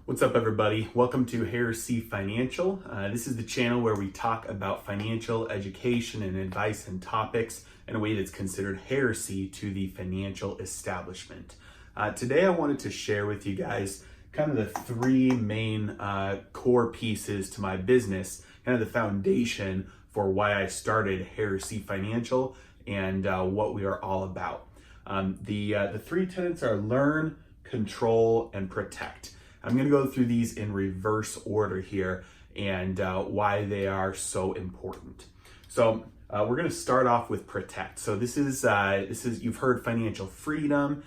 What's up, everybody? Welcome to Heresy Financial. This is the channel where we talk about financial education and advice and topics in a way that's considered heresy to the financial establishment. Today, I wanted to share with you guys kind of the three main core pieces to my business, kind of the foundation for why I started Heresy Financial and what we are all about. The three tenets are learn, control, and protect. I'm going to go through these in reverse order here and why they are so important. So we're going to start off with protect. So this is you've heard financial freedom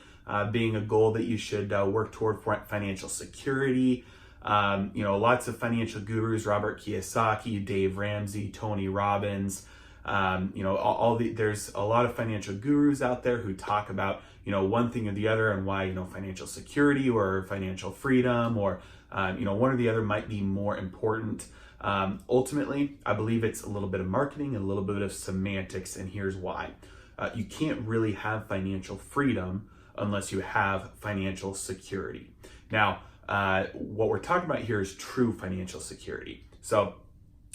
being a goal that you should work toward, financial security. Lots of financial gurus: Robert Kiyosaki, Dave Ramsey, Tony Robbins. There's a lot of financial gurus out there who talk about one thing or the other, and why financial security or financial freedom or one or the other might be more important. Ultimately, I believe it's a little bit of marketing and a little bit of semantics, and here's why. You can't really have financial freedom unless you have financial security. Now, what we're talking about here is true financial security. So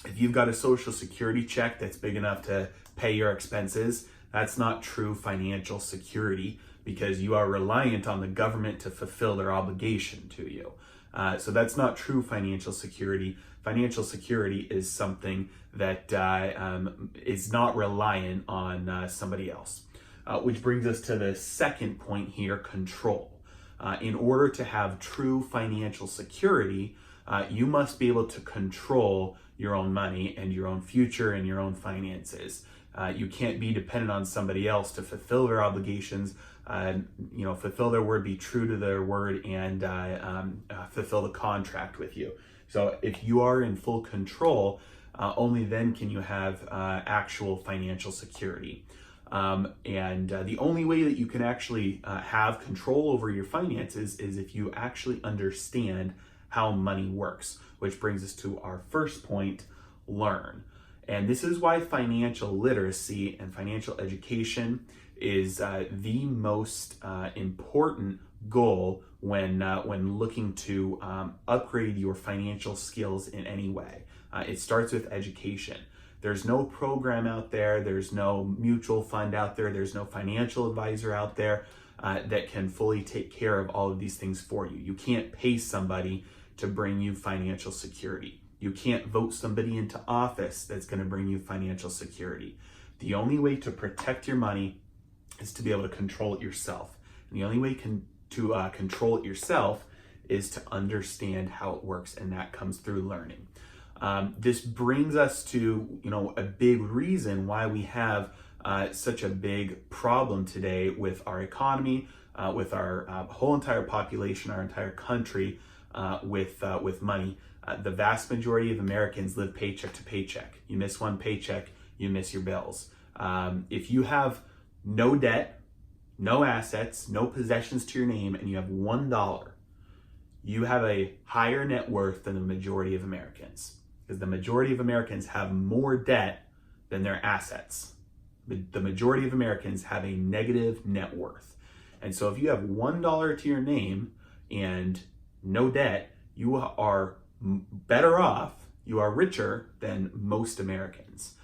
if you've got a social security check that's big enough to pay your expenses, that's not true financial security, because you are reliant on the government to fulfill their obligation to you. So that's not true financial security. Financial security is something that is not reliant on somebody else. Which brings us to the second point here: control. In order to have true financial security, you must be able to control your own money and your own future and your own finances. You can't be dependent on somebody else to fulfill their obligations, fulfill their word, be true to their word, and fulfill the contract with you. So if you are in full control, only then can you have actual financial security. The only way that you can actually have control over your finances is if you actually understand how money works, which brings us to our first point: learn. And this is why financial literacy and financial education is the most important goal when looking to upgrade your financial skills in any way. It starts with education. There's no program out there, there's no mutual fund out there, there's no financial advisor out there that can fully take care of all of these things for you. You can't pay somebody to bring you financial security. You can't vote somebody into office that's going to bring you financial security. The only way to protect your money is to be able to control it yourself. And the only way to control it yourself is to understand how it works, and that comes through learning. This brings us to a big reason why we have such a big problem today with our economy, with our whole entire population, our entire country, with money. The vast majority of Americans live paycheck to paycheck. You miss one paycheck, you miss your bills. If you have no debt, no assets, no possessions to your name, and you have $1, you have a higher net worth than the majority of Americans, because the majority of Americans have more debt than their assets. The majority of Americans have a negative net worth. And so if you have $1 to your name and no debt, you are better off, you are richer than most Americans.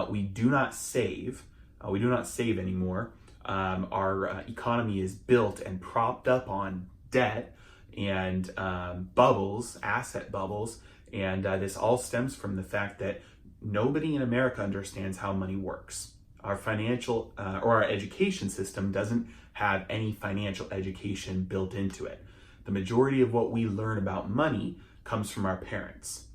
We do not save. We do not save anymore. Our economy is built and propped up on debt and bubbles, asset bubbles. And this all stems from the fact that nobody in America understands how money works. Our financial or our education system doesn't have any financial education built into it. The majority of what we learn about money comes from our parents.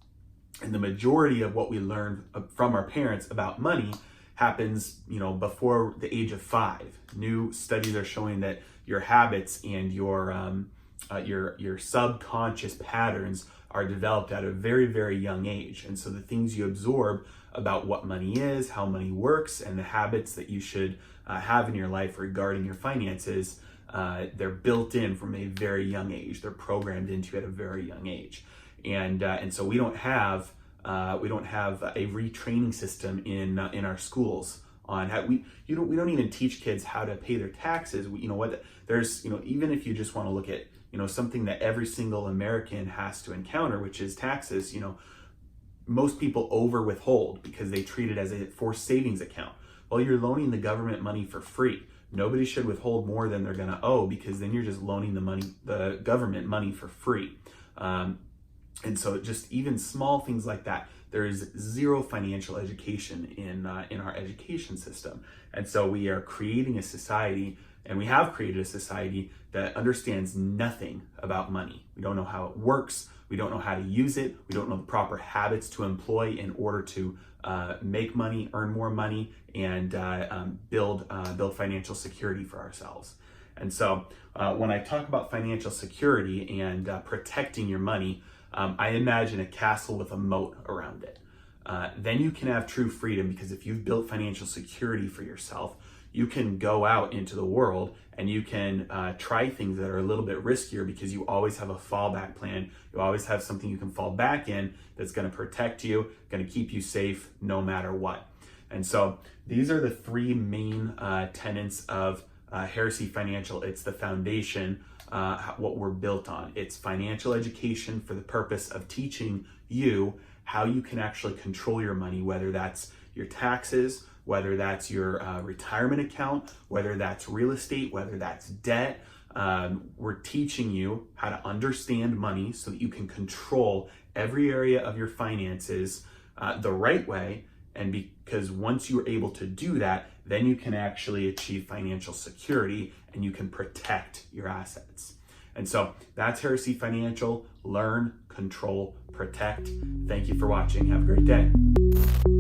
And the majority of what we learn from our parents about money happens, before the age of 5. New studies are showing that your habits and your subconscious patterns are developed at a very, very young age. And so the things you absorb about what money is, how money works, and the habits that you should have in your life regarding your finances, they're built in from a very young age. They're programmed into at a very young age. And so we don't have a retraining system in our schools on how we don't even teach kids how to pay their taxes. There's even if you just want to look at something that every single American has to encounter, which is taxes. Most people over withhold because they treat it as a forced savings account. Well, you're loaning the government money for free. Nobody should withhold more than they're going to owe, because then you're just loaning the government money for free. And so just even small things like that, there is zero financial education in our education system. And so we are creating a society, and we have created a society that understands nothing about money. We don't know how it works. We don't know how to use it. We don't know the proper habits to employ in order to make money, earn more money, and build financial security for ourselves. And so when I talk about financial security and protecting your money, I imagine a castle with a moat around it. Then you can have true freedom, because if you've built financial security for yourself, you can go out into the world and you can try things that are a little bit riskier, because you always have a fallback plan. You always have something you can fall back in that's going to protect you, going to keep you safe no matter what. And so these are the three main tenets of Heresy Financial. It's the foundation, what we're built on. It's financial education for the purpose of teaching you how you can actually control your money, whether that's your taxes, whether that's your retirement account, whether that's real estate, whether that's debt. We're teaching you how to understand money so that you can control every area of your finances the right way. And because once you're able to do that, then you can actually achieve financial security and you can protect your assets. And so that's Heresy Financial. Learn, control, protect. Thank you for watching. Have a great day.